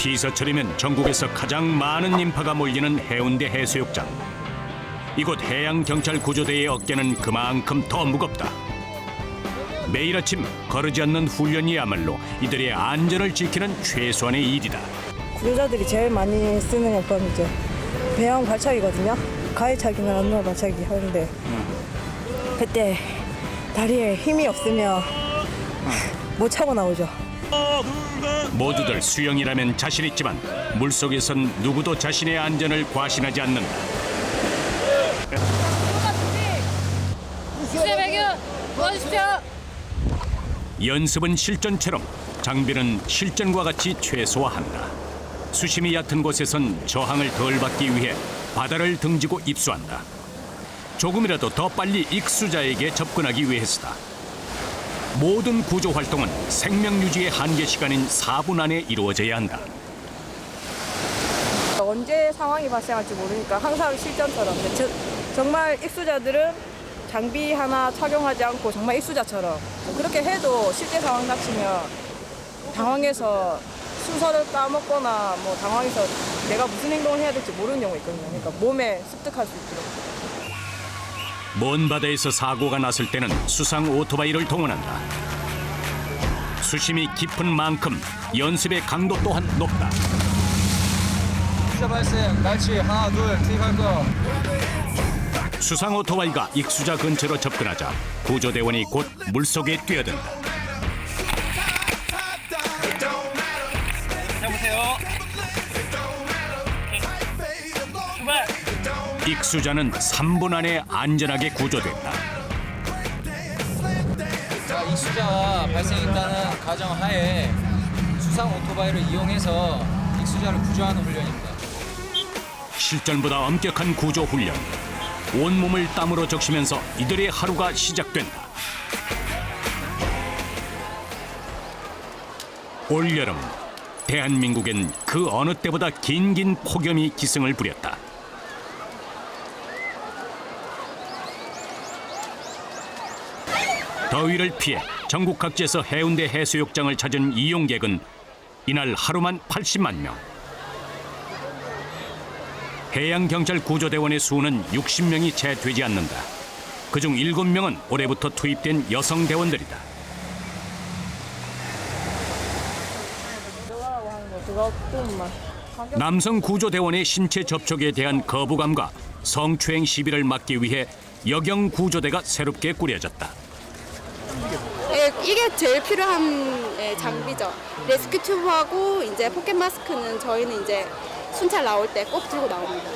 비서철이면 전국에서 가장 많은 인파가 몰리는 해운대 해수욕장. 이곳 해양경찰 구조대의 어깨는 그만큼 더 무겁다. 매일 아침 거르지 않는 훈련이야말로 이들의 안전을 지키는 최소한의 일이다. 구조자들이 제일 많이 쓰는 요법은 이제 배영 발차기거든요. 가해차기나 안노 발차기 하는데 그때 다리에 힘이 없으면 못 차고 나오죠. 모두들 수영이라면 자신 있지만 물속에선 누구도 자신의 안전을 과신하지 않는다. 수세 배경 도와주십시오. 연습은 실전처럼, 장비는 실전과 같이 최소화한다. 수심이 얕은 곳에선 저항을 덜 받기 위해 바다를 등지고 입수한다. 조금이라도 더 빨리 익수자에게 접근하기 위해서다. 모든 구조 활동은 생명 유지의 한계 시간인 4분 안에 이루어져야 한다. 언제 상황이 발생할지 모르니까 항상 실전처럼. 정말 익수자들은 장비 하나 착용하지 않고 정말 익수자처럼 그렇게 해도 실제 상황 닥치면 당황해서 순서를 까먹거나 뭐 당황해서 내가 무슨 행동을 해야 될지 모르는 경우가 있거든요. 그러니까 몸에 습득할 수 있도록. 먼 바다에서 사고가 났을 때는 수상 오토바이를 동원한다. 수심이 깊은 만큼 연습의 강도 또한 높다. 수자 발생, 날치 하나 둘 투입할 거. 수상 오토바이가 익수자 근처로 접근하자 구조대원이 곧 물속에 뛰어든다. 해보세요. 익수자는 3분 안에 안전하게 구조됐다. 자, 익수자가 발생했다는 가정하에 수상 오토바이를 이용해서 익수자를 구조하는 훈련입니다. 실전보다 엄격한 구조 훈련. 온몸을 땀으로 적시면서 이들의 하루가 시작된다. 올여름 대한민국엔 그 어느 때보다 긴긴 폭염이 기승을 부렸다. 더위를 피해 전국 각지에서 해운대 해수욕장을 찾은 이용객은 이날 하루만 80만 명. 해양경찰 구조대원의 수는 60명이 채 되지 않는다. 그중 7명은 올해부터 투입된 여성 대원들이다. 남성 구조대원의 신체 접촉에 대한 거부감과 성추행 시비를 막기 위해 여경 구조대가 새롭게 꾸려졌다. 이게 제일 필요한 장비죠. 레스큐 튜브하고 이제 포켓 마스크는 저희는 이제 순찰 나올 때 꼭 들고 나옵니다.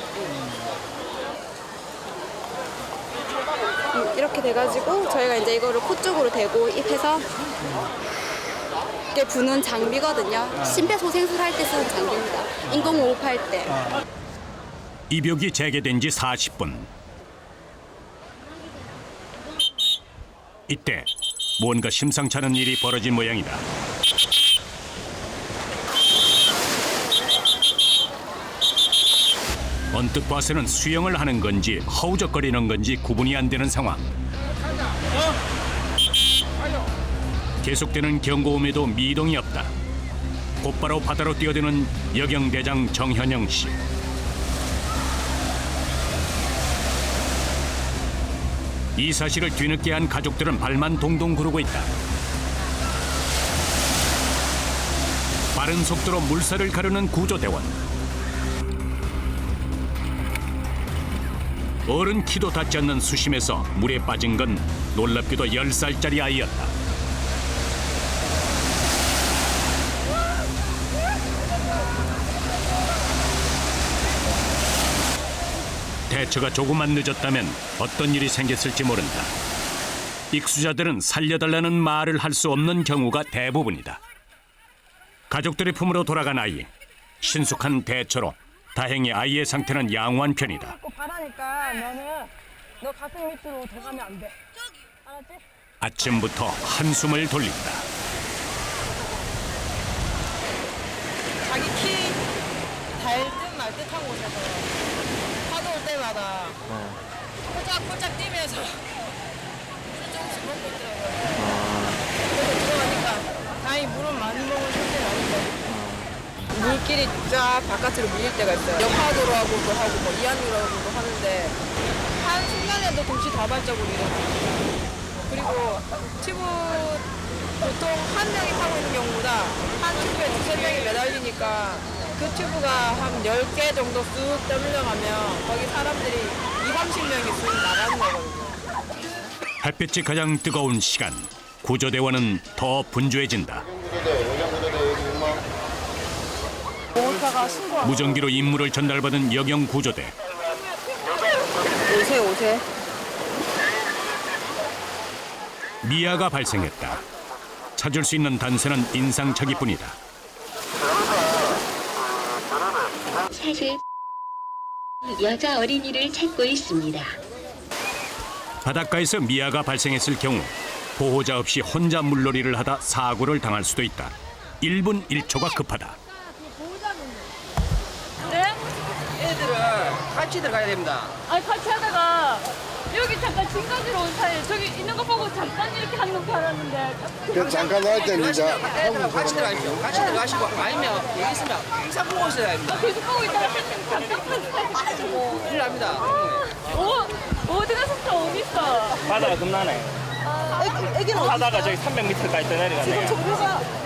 이렇게 돼가지고 저희가 이제 이거를 코 쪽으로 대고 입해서 이게 부는 장비거든요. 심폐소생술 할 때 쓰는 장비입니다. 인공호흡 할 때. 입욕이 재개된 지 40분. 이때 뭔가 심상치 않은 일이 벌어진 모양이다. 언뜻 봐서는 수영을 하는 건지 허우적거리는 건지 구분이 안 되는 상황. 계속되는 경고음에도 미동이 없다. 곧바로 바다로 뛰어드는 여경대장 정현영 씨. 이 사실을 뒤늦게 한 가족들은 발만 동동 구르고 있다. 빠른 속도로 물살을 가르는 구조대원. 어른 키도 닿지 않는 수심에서 물에 빠진 건 놀랍게도 10살짜리 아이였다. 대처가 조금만 늦었다면 어떤 일이 생겼을지 모른다. 익수자들은 살려달라는 말을 할 수 없는 경우가 대부분이다. 가족들의 품으로 돌아간 아이. 신속한 대처로 다행히 아이의 상태는 양호한 편이다. 바다니까 너는 너 가슴 밑으로 더 가면 안 돼. 알았지? 아침부터 한숨을 돌린다. 자기 키 달 듯 말 듯한 곳에서 파도 올 때마다 꼴짝꼴짝 뛰면서 물을 조금씩 먹고 있더라고요. 그래서 들어가니까 다행히 물은 많이 먹은 상태는 아닌데 물길이 물길이 쫙 바깥으로 밀릴 때가 있어요. 역파도로하고도 하고 뭐 이안유로하고도 하는데 한 순간에도 동시 다발적으로 일어나요. 그리고 튜브 보통 한 명이 타고 있는 경우보다 한 튜브에 두세 명이 매달리니까 그 튜브가 한 10개 정도 쑥 떠밀려가면 거기 사람들이 20-30명이 쑥 나가는 거거든요. 햇빛이 가장 뜨거운 시간. 구조대원은 더 분주해진다. 무전기로 임무를 전달받은 여경 구조대. 오세. 미아가 발생했다. 찾을 수 있는 단서는 인상착의뿐이다. 사실 여자 어린이를 찾고 있습니다. 바닷가에서 미아가 발생했을 경우 보호자 없이 혼자 물놀이를 하다 사고를 당할 수도 있다. 1분 1초가 급하다. 네? 애들을 같이 들어가야 됩니다. 아니 같이 하다가 여기 잠깐 진가지로 온 사이에 저기 있는 거 보고 잠깐 이렇게 하는 줄 알았는데 그 잠깐 할 때는 이제 애들하고 같이 들어가십시오. 같이 들어가시고 아니면 여기 있으면 항상 보고 있어야 됩니다. 계속 보고 있다가 잠깐 큰일 납니다. 어디 가셨어? 어디 있어? 바다가 겁나네. 바다가 저기 300m까지 내려가네요.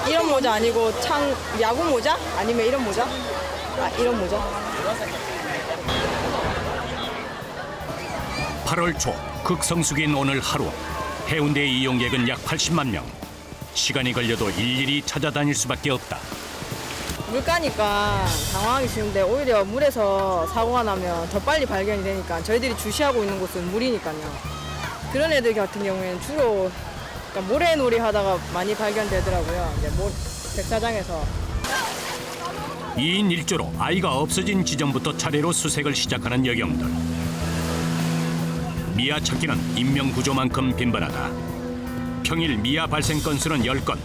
이런 모자 아니고 야구 모자? 아니면 이런 모자? 이런 모자. 8월 초 극성수기인 오늘 하루 해운대 이용객은 약 80만 명. 시간이 걸려도 일일이 찾아다닐 수밖에 없다. 물가니까 당황하기 쉬운데 오히려 물에서 사고가 나면 더 빨리 발견이 되니까 저희들이 주시하고 있는 곳은 물이니까요. 그런 애들 같은 경우에는 주로 그러니까 모래놀이 하다가 많이 발견되더라고요. 이제 백사장에서. 2인 1조로 아이가 없어진 지점부터 차례로 수색을 시작하는 여경들. 미아 찾기는 인명구조만큼 빈번하다. 평일 미아 발생 건수는 10건,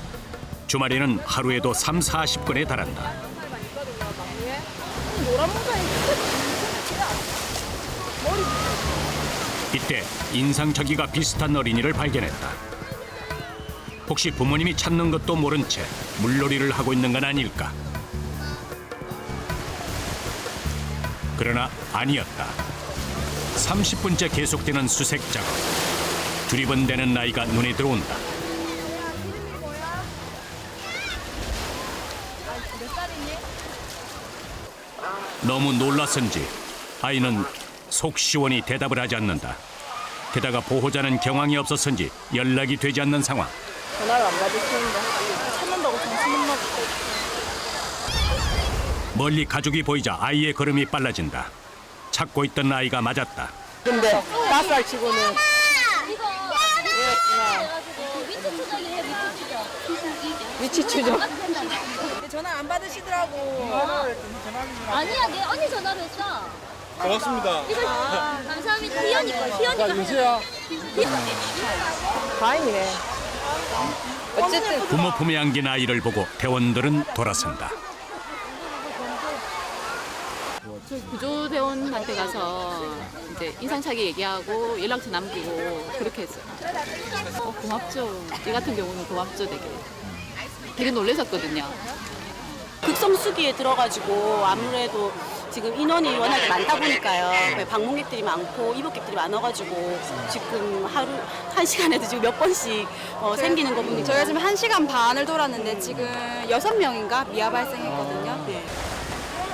주말에는 하루에도 30-40건에 달한다. 이때 인상착의가 비슷한 어린이를 발견했다. 혹시 부모님이 찾는 것도 모른 채 물놀이를 하고 있는 건 아닐까? 그러나 아니었다. 30분째 계속되는 수색 작업. 두리번대는 나이가 눈에 들어온다. 너무 놀랐은지 아이는 속 시원히 대답을 하지 않는다. 게다가 보호자는 경황이 없었는지 연락이 되지 않는 상황. 전화를 안 받으시는데 찾는다고 정신은 막. 멀리 가족이 보이자 아이의 걸음이 빨라진다. 찾고 있던 아이가 맞았다. 근데 5살 치고는 위치 추적. 전화 안 받으시더라고. 아니야, 내 언니 전화로 했어. 고맙습니다. 이거 감사합니다. 희연이 거, 희연이가 유세야. 다행이네. 어쨌든 부모 품에 안긴 아이를 보고 대원들은 돌아선다. 구조대원한테 가서 이제 인상착의 얘기하고 연락처 남기고 그렇게 했어요. 고맙죠. 이 같은 경우는 고맙죠, 되게 놀라셨거든요. 극성수기에 들어가지고 아무래도 지금 인원이 워낙에 많다 보니까요. 방문객들이 많고 입국객들이 많아가지고 지금 하루 1시간에도 지금 몇 번씩 생기는 거 보니까 저희가 지금 1시간 반을 돌았는데 지금 6명인가 미아 발생했거든요. 네.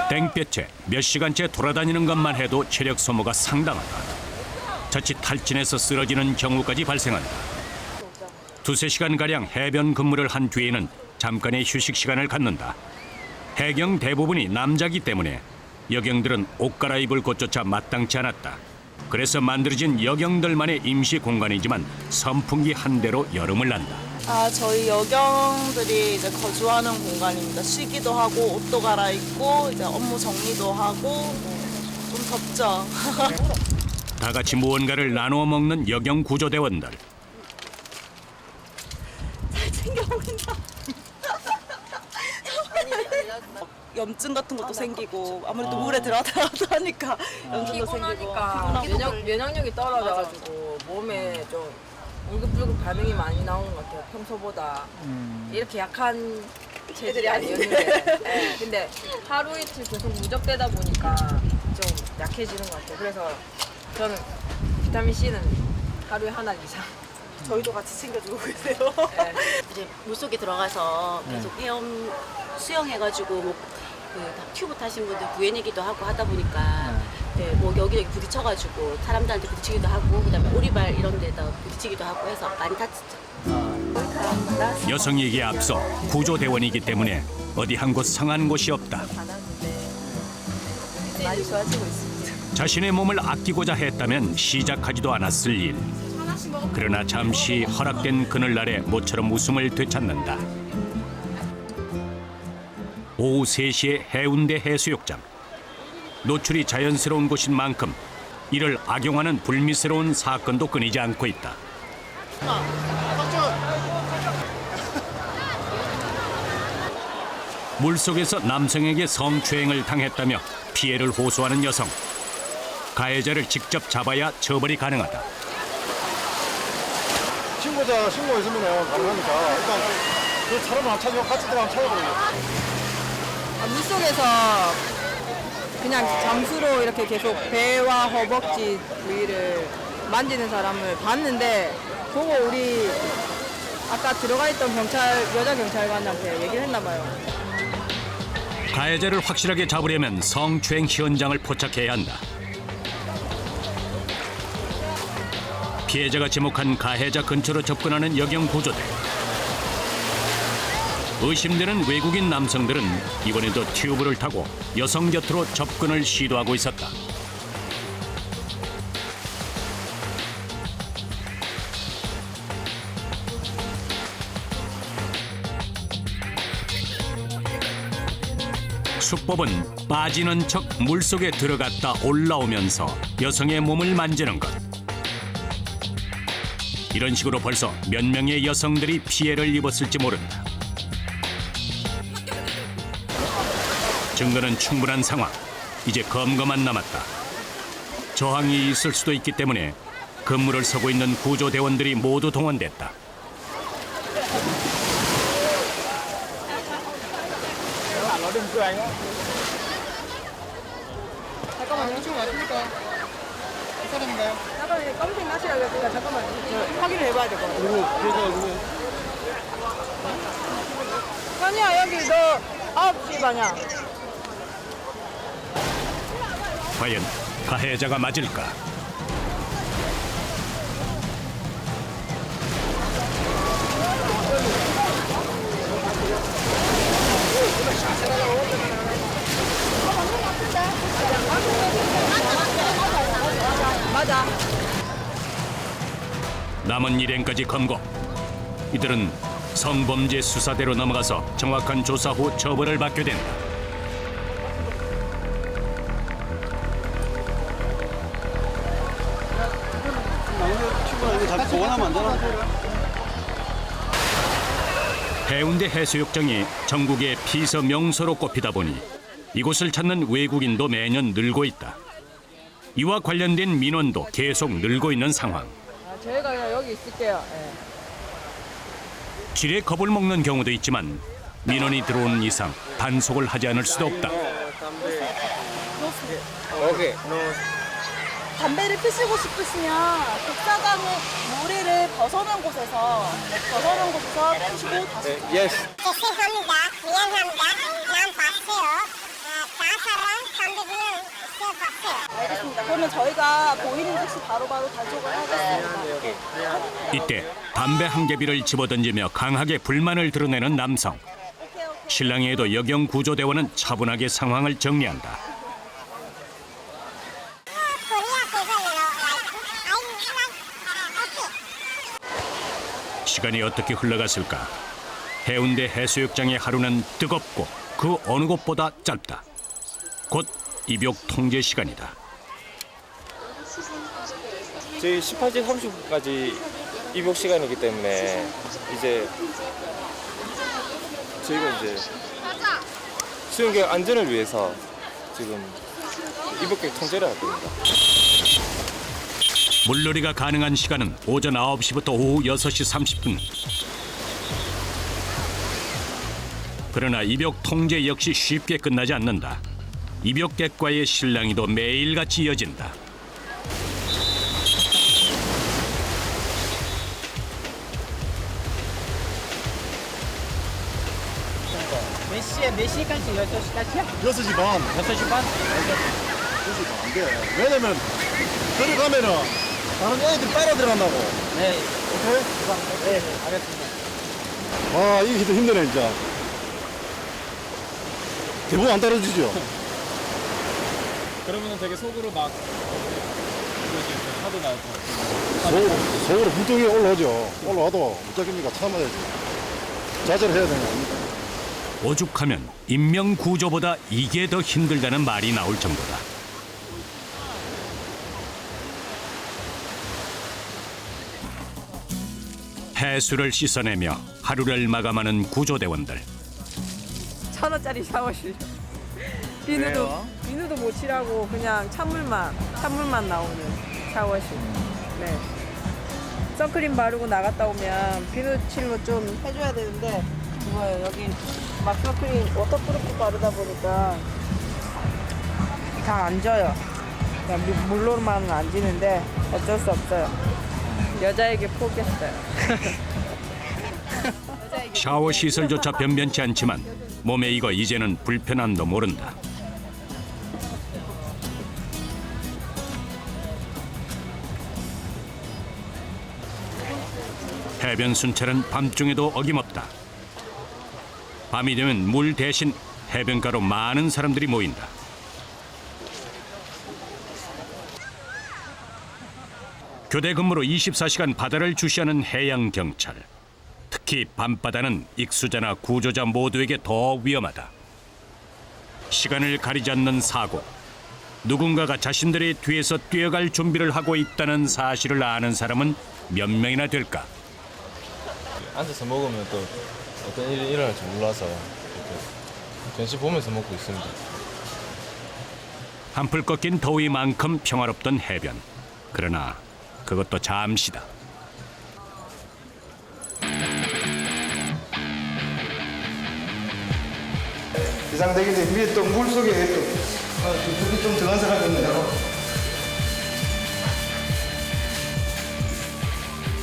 땡볕에 몇 시간째 돌아다니는 것만 해도 체력 소모가 상당하다. 자칫 탈진해서 쓰러지는 경우까지 발생한다. 2-3시간가량 해변 근무를 한 뒤에는 잠깐의 휴식 시간을 갖는다. 해경 대부분이 남자기 때문에 여경들은 옷 갈아입을 곳조차 마땅치 않았다. 그래서 만들어진 여경들만의 임시 공간이지만 선풍기 한 대로 여름을 난다. 저희 여경들이 이제 거주하는 공간입니다. 쉬기도 하고 옷도 갈아입고 이제 업무 정리도 하고 좀 덥죠. 다 같이 무언가를 나누어 먹는 여경 구조대원들. 염증 같은 것도 생기고 아무래도 물에 들어가서 하니까 염증도 생기고 면역력이 떨어져가지고 몸에 좀 울긋불긋 반응이 많이 나오는 것 같아요. 평소보다 이렇게 약한 체질이 아니었는데 네, 근데 하루 이틀 계속 누적되다 보니까 좀 약해지는 것 같아요. 그래서 저는 비타민 C는 하루에 하나 이상. 저희도 같이 챙겨주고 계세요. 네. 이제 물속에 들어가서 계속 헤엄 수영해가지고 뭐 튜브 타신 분들 구해내기도 하고 하다 보니까 네, 뭐 여기저기 부딪혀가지고 사람들한테 부딪히기도 하고 그다음에 오리발 이런 데다 부딪히기도 하고 해서 많이 다치죠. 여성에게 앞서 구조대원이기 때문에 어디 한 곳 상한 곳이 없다. 많이 좋아지고 있습니다. 자신의 몸을 아끼고자 했다면 시작하지도 않았을 일. 그러나 잠시 허락된 그늘날에 모처럼 웃음을 되찾는다. 오후 3시에 해운대 해수욕장. 노출이 자연스러운 곳인 만큼 이를 악용하는 불미스러운 사건도 끊이지 않고 있다. 물속에서 남성에게 성추행을 당했다며 피해를 호소하는 여성. 가해자를 직접 잡아야 처벌이 가능하다. 신고자 신고했으면 가능하니까 일단 그 사람을 안 찾으면 같이 들어가면 찾아보려고. 물속에서 그냥 잠수로 이렇게 계속 배와 허벅지 부위를 만지는 사람을 봤는데 보고 우리 아까 들어가 있던 여자 경찰관한테 얘기를 했나 봐요. 가해자를 확실하게 잡으려면 성추행 현장을 포착해야 한다. 피해자가 지목한 가해자 근처로 접근하는 여경 구조대. 의심되는 외국인 남성들은 이번에도 튜브를 타고 여성 곁으로 접근을 시도하고 있었다. 수법은 빠지는 척 물속에 들어갔다 올라오면서 여성의 몸을 만지는 것. 이런 식으로 벌써 몇 명의 여성들이 피해를 입었을지 모른다. 증거는 충분한 상황. 이제 검거만 남았다. 저항이 있을 수도 있기 때문에 근무를 서고 있는 구조대원들이 모두 동원됐다. 잠깐만요. 지금 왔습니까? 이 사람인가요? 잠깐만요. 검색 나시라고 했으니까 잠깐만요. 저 확인을 해봐야 될 것 같아요. 현이야 여기 너 9시 반이야. 과연 가해자가 맞을까? 맞아. 남은 일행까지 검거. 이들은 성범죄 수사대로 넘어가서 정확한 조사 후 처벌을 받게 된다. 해운대 해수욕장이 전국의 피서 명소로 꼽히다 보니 이곳을 찾는 외국인도 매년 늘고 있다. 이와 관련된 민원도 계속 늘고 있는 상황. 저희가 그냥 여기 있을게요. 네. 지레 겁을 먹는 경우도 있지만 민원이 들어오는 이상 단속을 하지 않을 수도 없다. 오케이. 담배를 피시고 싶으시면 독사장의 모래를 벗어난 곳에서 피시고 다시 예스. 죄송합니다. 미안합니다. 난 봤어요. 나사랑 담배는 봤어요. 알겠습니다. 그러면 저희가 보이는 즉시 바로바로 단속을 하겠습니다. 이때 담배 한 개비를 집어던지며 강하게 불만을 드러내는 남성. 신랑에 해도 여경 구조대원은 차분하게 상황을 정리한다. 시간이 어떻게 흘러갔을까? 해운대 해수욕장의 하루는 뜨겁고 그 어느 곳보다 짧다. 곧 입욕 통제 시간이다. 저희 18시 30분까지 입욕 시간이기 때문에 이제 저희가 이제 수영객 안전을 위해서 지금 입욕객 통제를 할 겁니다. 물놀이가 가능한 시간은 오전 9시부터 오후 6시 30분. 그러나 입욕 통제 역시 쉽게 끝나지 않는다. 입욕객과의 실랑이도 매일같이 이어진다. 몇 시까지? 6시까지야? 6시 반. 6시 반? 6시 반 안 돼. 왜냐면 들어가면은 다른 애들 따라 들어간다고. 네. 오케이? 네, 알겠습니다. 아, 이게 힘드네, 진짜. 대부분 안 따라주죠? 그러면은 되게 속으로 막 하도 나올 것 같아요. 속으로 불똥이 올라오죠. 올라와도 못 잡힙니까? 참아야지. 자제를 해야 되는 겁니다. 오죽하면 인명구조보다 이게 더 힘들다는 말이 나올 정도다. 해수를 씻어내며 하루를 마감하는 구조대원들. 1,000원짜리 샤워실. 비누도 못 칠하고 그냥 찬물만 나오는 샤워실. 네. 선크림 바르고 나갔다 오면 비누 칠로 좀 해줘야 되는데 이거예요. 여기 막 선크림 워터프루프 바르다 보니까 다 안 져요. 그냥 물로만 안 지는데 어쩔 수 없어요. 여자에게 포기했어요. 샤워 시설조차 변변치 않지만 몸에 익어 이제는 불편함도 모른다. 해변 순찰은 밤중에도 어김없다. 밤이 되면 물 대신 해변가로 많은 사람들이 모인다. 교대 근무로 24시간 바다를 주시하는 해양경찰. 특히 밤바다는 익수자나 구조자 모두에게 더 위험하다. 시간을 가리지 않는 사고. 누군가가 자신들의 뒤에서 뛰어갈 준비를 하고 있다는 사실을 아는 사람은 몇 명이나 될까? 앉아서 먹으면 또 어떤 일이 일어날지 몰라서 전시 보면서 먹고 있습니다. 한풀 꺾인 더위만큼 평화롭던 해변. 그러나 그것도 잠시다. 비상대기인데 위에 또 물속에 또 물이 좀 들어간 사람이 있네요.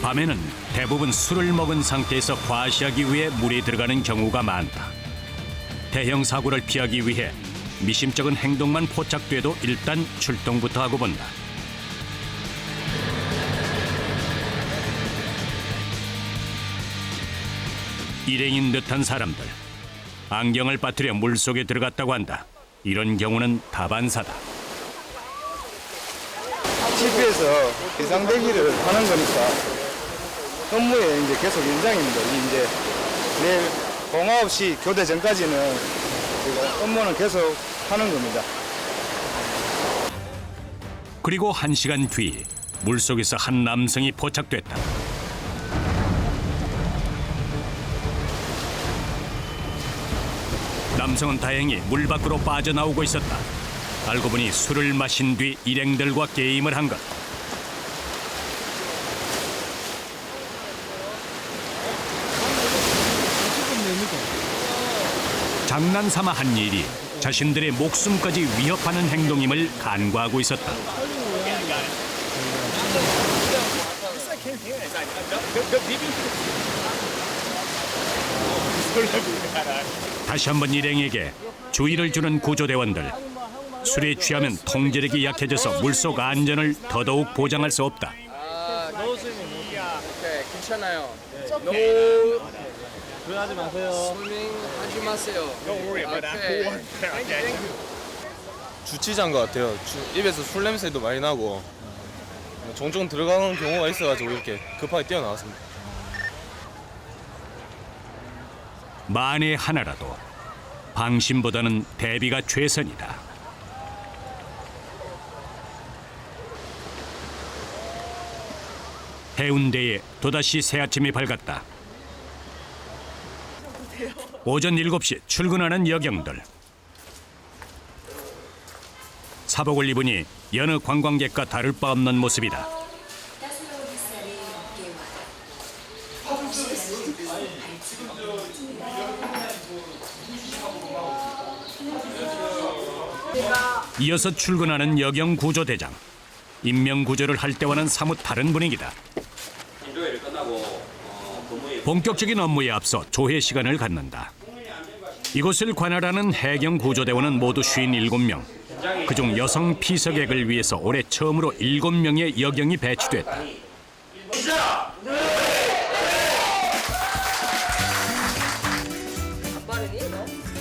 밤에는 대부분 술을 먹은 상태에서 과시하기 위해 물에 들어가는 경우가 많다. 대형 사고를 피하기 위해 미심쩍은 행동만 포착돼도 일단 출동부터 하고 본다. 일행인 듯한 사람들. 안경을 빠뜨려 물속에 들어갔다고 한다. 이런 경우는 다반사다. TV에서 비상대기를 하는 거니까 업무에 이제 계속 연장입니다. 이제 내일 09시 교대 전까지는 업무는 계속 하는 겁니다. 그리고 1시간 뒤 물속에서 한 남성이 포착됐다. 남성은 다행히 물 밖으로 빠져나오고 있었다. 알고 보니 술을 마신 뒤 일행들과 게임을 한 것. 장난삼아 한 일이 자신들의 목숨까지 위협하는 행동임을 간과하고 있었다. 다시 한번 일행에게 주의를 주는 구조대원들. 술에 취하면 통제력이 약해져서 물속 안전을 더더욱 보장할 수 없다. 괜찮아요. 그러지 마세요. 하지 마세요. 주치자인 것 같아요. 입에서 술 냄새도 많이 나고 종종 들어가는 경우가 있어가지고 이렇게 급하게 뛰어나왔습니다. 만에 하나라도 방심보다는 대비가 최선이다. 해운대에 또다시 새아침이 밝았다. 오전 7시 출근하는 여경들. 사복을 입으니 여느 관광객과 다를 바 없는 모습이다. 이어서 출근하는 여경 구조대장. 인명 구조를 할 때와는 사뭇 다른 분위기다. 본격적인 업무에 앞서 조회 시간을 갖는다. 이곳을 관할하는 해경 구조대원은 모두 57명. 그중 여성 피서객을 위해서 올해 처음으로 7명의 여경이 배치됐다.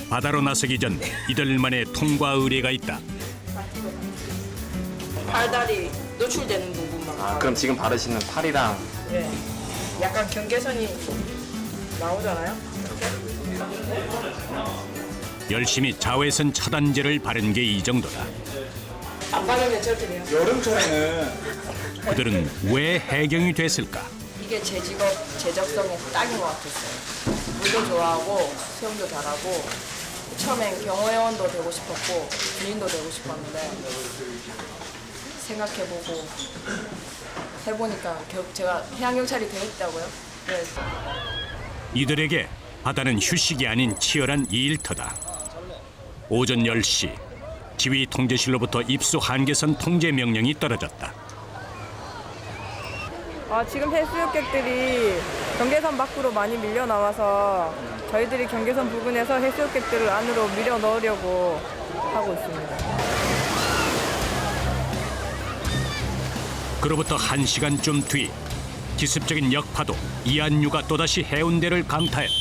바다로 나서기 전 이들만의 통과 의례가 있다. 팔다리 노출되는 부분만. 그럼 지금 바르시는 팔이랑 네. 약간 경계선이 나오잖아요. 열심히 자외선 차단제를 바른 게 이 정도다. 안 바르면 저렇게 돼요. 여름철에는 그들은 왜 해경이 됐을까? 이게 제 직업 제적성에 딱인 것 같았어요. 물도 좋아하고 수영도 잘하고 처음엔 경호회원도 되고 싶었고 군인도 되고 싶었는데 생각해보고 해보니까 제가 해양경찰이 되겠다고요. 그래서 이들에게 바다는 휴식이 아닌 치열한 일터다. 오전 10시 지휘 통제실로부터 입수 한계선 통제 명령이 떨어졌다. 지금 해수욕객들이 경계선 밖으로 많이 밀려 나와서 저희들이 경계선 부근에서 해수욕객들을 안으로 밀어 넣으려고 하고 있습니다. 그로부터 1시간쯤 뒤 기습적인 역파도 이한유가 또다시 해운대를 강타했다.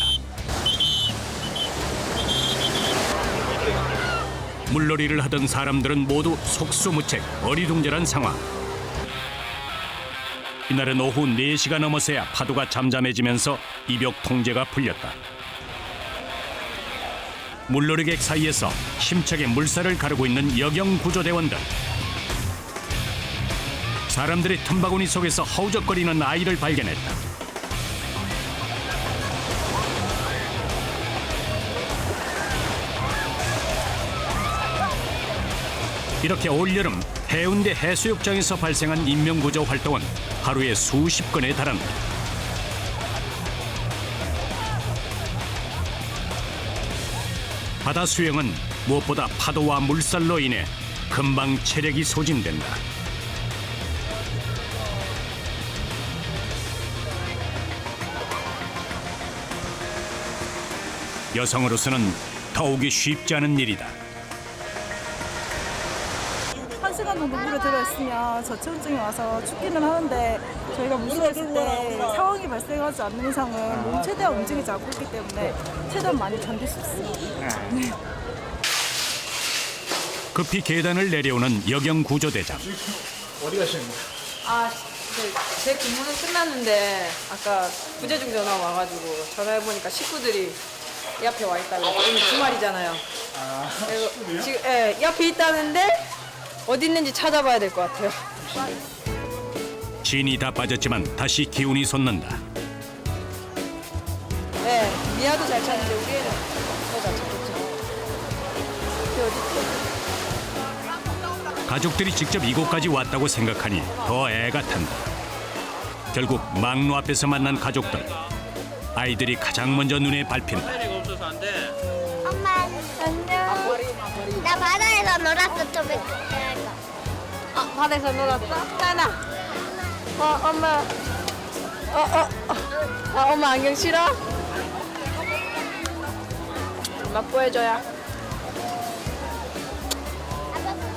물놀이를 하던 사람들은 모두 속수무책, 어리둥절한 상황. 이날은 오후 4시가 넘어서야 파도가 잠잠해지면서 이벽 통제가 풀렸다. 물놀이객 사이에서 힘차게 물살을 가르고 있는 여경 구조대원들. 사람들이 틈바구니 속에서 허우적거리는 아이를 발견했다. 이렇게 올여름 해운대 해수욕장에서 발생한 인명구조 활동은 하루에 수십 건에 달한다. 바다 수영은 무엇보다 파도와 물살로 인해 금방 체력이 소진된다. 여성으로서는 더욱이 쉽지 않은 일이다. 1시간 정도 물에 들어있으면 저체온증이 와서 죽기는 하는데 저희가 물속에 때 상황이 발생하지 않는 이상은 몸 최대한 움직이지 않고 있기 때문에 최대한 많이 견딜 수 있습니다. 네. 급히 계단을 내려오는 여경 구조대장. 어디 가시는 거예요? 제 근무는 끝났는데 아까 부재중 전화 와가지고 전화해보니까 식구들이 이 앞에 와 있다고. 오늘 주말이잖아요. 그래서 지금 이 앞에 있다는데 어디 있는지 찾아봐야 될 것 같아요. 진이 다 빠졌지만 다시 기운이 솟는다. 네, 미아도 잘 찾는데 우리 애는 더 잘 찾겠죠. 가족들이 직접 이곳까지 왔다고 생각하니 더 애가 탄다. 결국 막로 앞에서 만난 가족들. 아이들이 가장 먼저 눈에 밟힌다. 엄마 안녕. 나 바다에서 놀았어 좀. 바다에서 놀았어? 나나. 엄마. 엄마 안경 싫어? 엄마 구해줘야.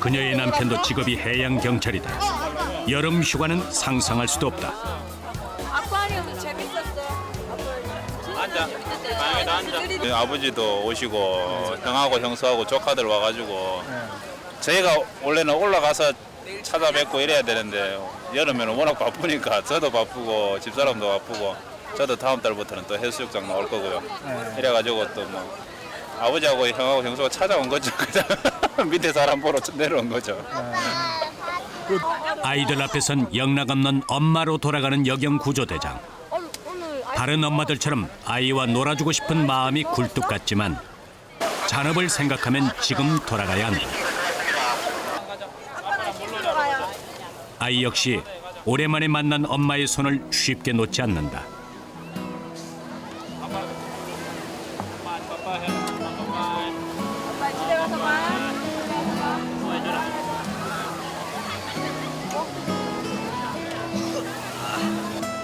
그녀의 남편도 직업이 해양 경찰이다. 여름 휴가는 상상할 수도 없다. 아쿠아리움은 재밌었어. 앉아. 다행히도 앉아. 아버지도 오시고 형하고 형수하고 조카들 와가지고 저희가 원래는 올라가서 찾아뵙고 이래야 되는데 여름에는 워낙 바쁘니까 저도 바쁘고 집사람도 바쁘고 저도 다음 달부터는 또 해수욕장 나올 거고요. 이래가지고 또 뭐 아버지하고 형하고 형수가 찾아온 거죠. 그냥 밑에 사람 보러 내려온 거죠. 아이들 앞에선 영락없는 엄마로 돌아가는 여경 구조대장. 다른 엄마들처럼 아이와 놀아주고 싶은 마음이 굴뚝 같지만 잔업을 생각하면 지금 돌아가야 한다. 아이 역시 오랜만에 만난 엄마의 손을 쉽게 놓지 않는다. 아빠 집에 가서 봐.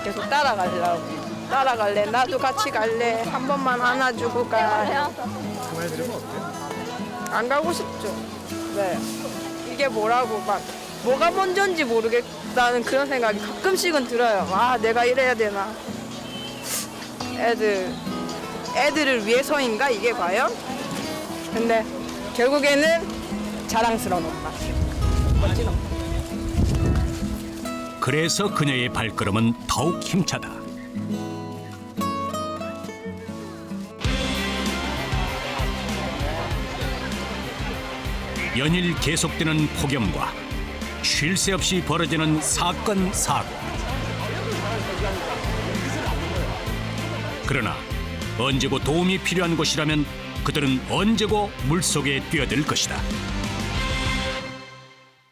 계속 따라갈래. 나도 같이 갈래. 한 번만 안아주고 가. 그만해드리면 어때요? 안 가고 싶죠. 네. 이게 뭐라고 막 뭐가 먼저인지 모르겠다는 그런 생각이 가끔씩은 들어요. 아, 내가 이래야 되나. 애들을 위해서인가 이게 과연? 근데 결국에는 자랑스러운 엄마. 멋진 엄마. 그래서 그녀의 발걸음은 더욱 힘차다. 연일 계속되는 폭염과 쉴 새 없이 벌어지는 사건 사고. 그러나 언제고 도움이 필요한 곳이라면 그들은 언제고 물속에 뛰어들 것이다.